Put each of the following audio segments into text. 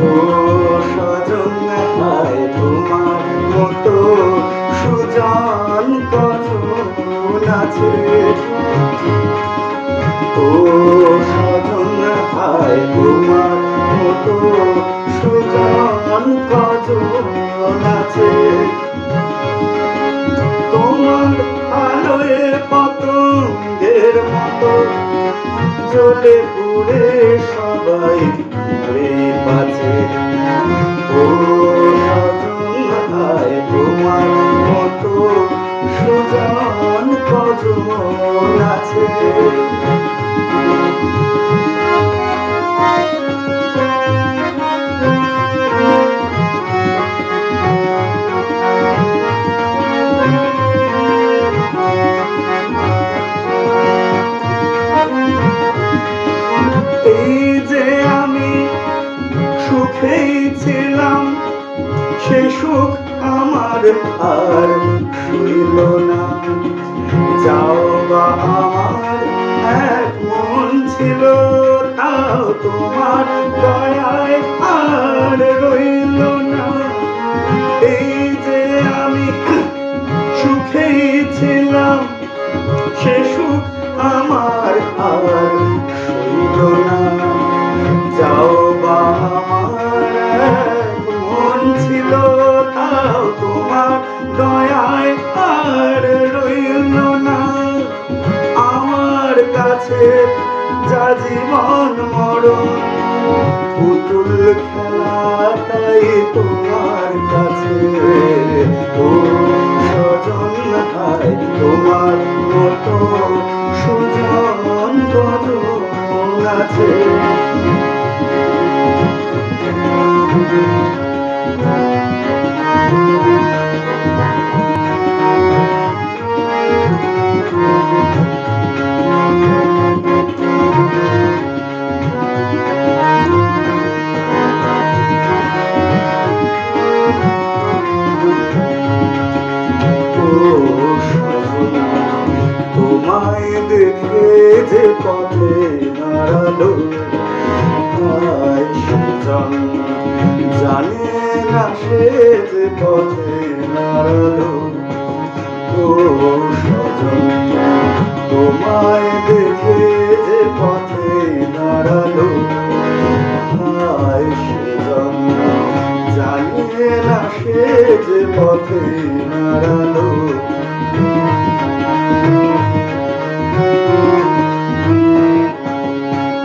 ও সজন হায় তোমার মতো সুজন কজন আছে। ও সজন হায় তোমার মতো সুজন কজন আছে। তোমার আলোয় পতঙ্গের মতো জ্বলে পুড়ে সবাই ঘুরে বাঁচে। ও সজন হায় তোমার মতো সুজন কজন আছে। এই যে আমি সুখেই ছিলাম, সে সুখ আমার আর সইল না। যাও বা আমার এক মন ছিল, তাও তোমার দয়ায় আর রইল না। এই যে আমি সুখেই ছিলাম, সে সুখ আমার আর সইল না। যাও বা আমার এক মন ছিল, তাও তোমার দয়ায় আর রইল না। আমার কাছে যা জীবন মরণ পুতুল খেলা, তাই তোমার কাছে। ও সজন হায় তোমার মতো সুজন কজন আছে। তোমায় দেখে যে পথে দাঁড়ালো, সুজন জানে না সে যে পথে দাঁড়ালো। ও সজন তোমায় দেখে যে পথে দাঁড়ালো, সুজন জানে না সে যে পথে দাঁড়ালো।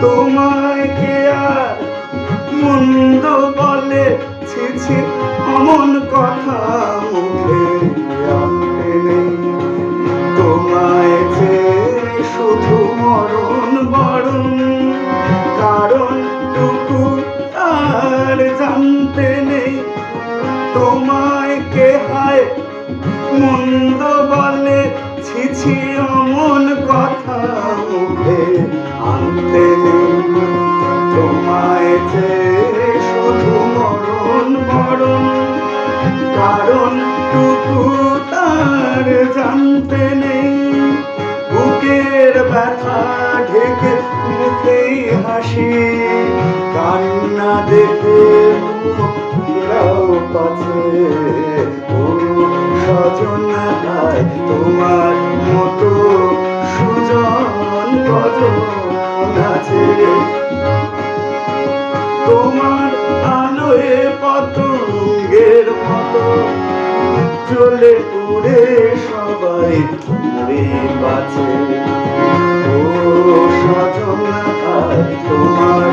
তোমায় কে আর মন্দ বলে, ছি ছি অমন কথা মুখে আনতে নেই। তোমায় যে শুধু মরণ বরণ, কারণ টুকু আর জানতে নেই। তোমায় কে হায় মন্দ বলে, ছি ছি অমন কথা মুখে আনতে নেই। তোমায় যে শুধু মরণ বরণ, কারণ টুকু তার জানতে নেই। বুকের ব্যথা ঢেকে মুখেই হাসি, কান্না দেখে ফিরাও পাছে। ও সজন হায় তোমার মতো সুজন কজন আছে। তোমার আলোয় পতঙ্গের মতো জ্বলে পুড়ে সবাই ঘুরে বাঁচে। ও সজন হায় তোমার